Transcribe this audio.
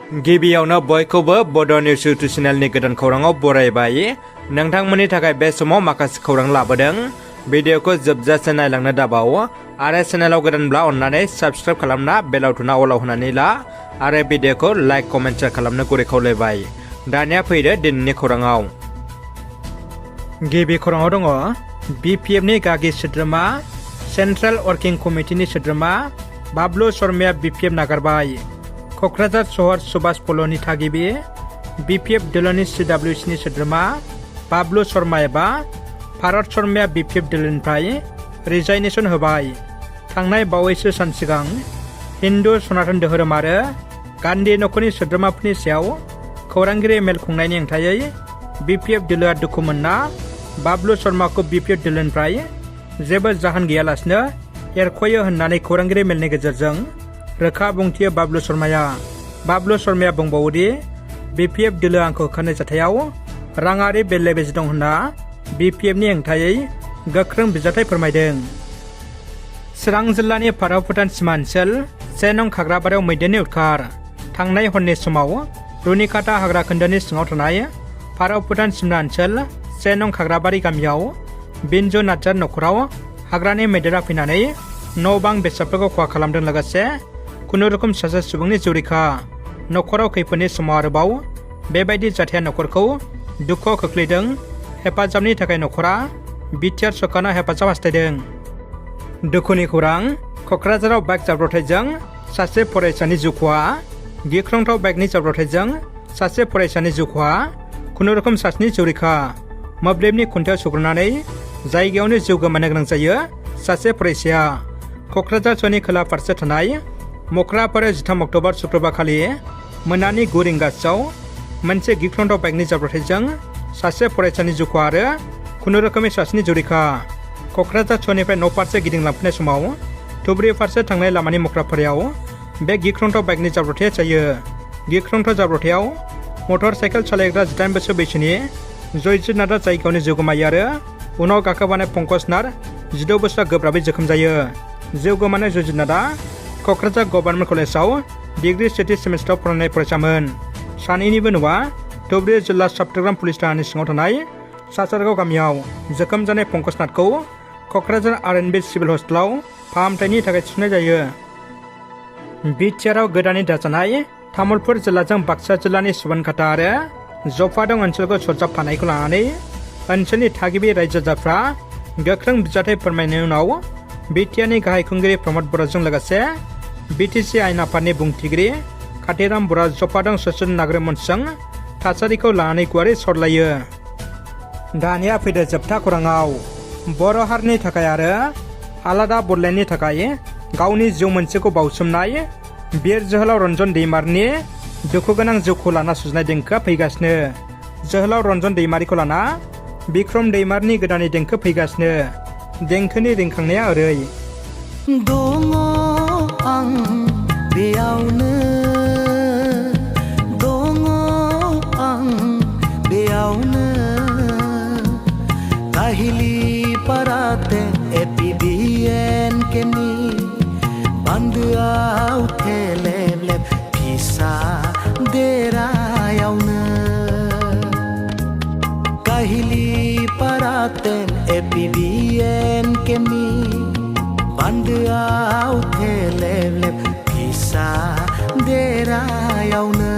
गिबियावनो बयखौबो बड' निउस इउटुब चेनेलनि गोदान खौराङाव बरायबाय। नोंथांमोननि थाखाय बे समाव माखासे खौरां लाबोदों। भिडिअखौ जोबजासे नायलांनो दाबाव आरो चेनेलाव गोदानब्ला अन्नानै साबस्क्राइब खालामना बेल आइकनआ अलाव होनानै ला आरो भिडिअखौ लाइक कमेन्ट शेयार खालामनो गुरै खावलायबाय। दानिया फैदो दिनैनि खौराङाव। गिबि खौराङाव दङ BPFनि गागि सोद्रोमा सेन्ट्रेल वर्किं कमिटिनि सोद्रोमा बाबलु शर्माया BPF नागारबाय। क'क्राझार सहर सुभाष पल्ल'नि थागिबि BPF दोलोनि CWCनि सोद्रोमा बाबलु शर्मा एबा भारत शर्माया BPF दोलोनिफ्राय रिजाइनेसन होबाय। थांनाय बावैसो सान सिगां हिन्दु सनातन धोरोम आरो गान्धी नखरनि सोद्रोमाफोरनि सायाव खौरांगिरि मेल खुंनायनि हेंथायै BPF दोलोआ दुखु मोनना बाबलु शर्माखौ BPF दोलोनिफ्राय जेबो जाहोन गैयालासिनो एरख'यो होननानै खौरांगिरि मेलनि गेजेरजों रोखा बुंथियो बाबलु शर्माया। बाबलु शर्माया बुंबावोदि BPF दोलोआ आंखौ होखारनाय जाथायाव राङारि बेले बेजे दं होनना BPFनि हेंथायै गोख्रों बिजाथाइ फोरमायदों। चिरां जिल्लानि फाराव भुटान सिमा ओनसोल 1 नं खाग्राबारियाव मैदेरनि उदखार। थांनाय हरनि समाव रुनिकाटा हाग्रा खोन्दोनि सिङाव थानाय फाराव भुटान सिमना ओनसोल 1 नं खाग्राबारि गामियाव बिनजु नार्जार नखराव हाग्रानि मैदेरा फैनानै न' बां बेसादफोरखौ खहा खालामदों, लोगोसे खुनुरुखुम सासे सुबुंनि जिउ रैखा। नखराव खैफोदनि समाव आरोबाव बेबायदि जाथाया नखरखौ दुखुआव खोख्लैदों। हेफाजाबनि थाखाय नखरा बिटिआर सरकारनाव हेफाजाब हास्थायदों। दुखुनि खौरां, क'क्राझाराव बाइक जाब्रबथायजों सासे फरायसानि जिउ खहा। गिख्रंथाव बाइकनि जाब्रबथायजों सासे फरायसानि जिउ खहा, खुनुरुखुम सासेनि जिउ रैखा। मोब्लिबनि खुन्थायाव सौग्रावनानै जायगायावनो जिउ गोमानो गोनां जायो सासे फरायसाया। क'क्राझार सोहोरनि खोला फारसे थानाय मक्रापारायाव 13 अक्ट'बर शुक्रबार खालि मोनानि 9 रिंगासोआव मोनसे गिख्रंथाव बाइकनि जाब्रबथायजों सासे फरायसानि जिउ खहा आरो खुनुरुखुमै सासेनि जिउ रैखा। क'क्राझार सोहोरनिफ्राय न' फारसे गिदिंलांफिननाय समाव धुबुरी फारसे थांनाय लामानि मक्रापारायाव बे गिख्रंथाव बाइकनि जाब्रबथाया जायो। गिख्रंथाव जाब्रबथायाव मटर साइकेल सालायग्रा 18 बोसोर बैसोनि जयजित नाथआ जायगायावनो जिउ गोमायो आरो उनाव गाखोबानाय पंकज नाथ 16 बोसोरा गोब्राबै जोखोम जायो। जिउ गोमानाय जयजित नाथआ क'क्राझार गभर्नमेन्ट कलेजाव डिग्री सेथि सेमिस्टाराव फरायनाय फरायसामोन। सानैनिबो न'आ धुबुरी जिल्ला साबथ्राग्राम पुलिस थानानि सिङाव थानाय सासारगाव गामियाव। जोखोम जानाय पंकज नाथखौ क'क्राझार RNB सिभिल हस्पिटालाव फाहामथायनि थाखाय थिसननाय जायो। बिटिआरआव गोदानै दाजानाय तामुलपुर जिल्लाजों बाक्सा जिल्लानि सुबनखाता आरो जफादं ओनसोलखौ सरजाबफानायखौ लानानै ओनसोलनि थागिबि रायजो राजाफ्रा गोख्रों बिजाथाइ फोरमायनायनि उनाव बिटिआरनि गाहाय खुंगिरि प्रमद बर'जों लोगोसे BTC आयेन आफादनि बुंथिगिरि कातिराम बर'आ जफादं ससियेल नागरिक मन्चजों थासारिखौ लानानै गुवारै सरलायो। दानिया फैदो जोबथा खौराङाव। बर' हारिनि थाखाय आरो आलादा बड'लेण्डनि थाखाय गावनि जिउ मोनसेखौ बाउसोमनाय बिर जोहोलाव रन्जन दैमारिनि दुखुगोनां जिउखौ लाना सुजुनाय देंखोआ फैगासिनो। जोहोलाव रन्जन दैमारिखौ लाना बिक्रम दैमारिनि गोदानै देंखो फैगासिनो। देंखोनि रिंखांनाया ओरै। दङ आं बेयावनो, दङ आं बेयावनो, काहिली पाराते APBN केनि बान्दोआव थेलेबलेब फिसा देरायावनो। काहिली पाराते APBN केनि बान्दोआव थेलेबलेब फिसा देरायावनो।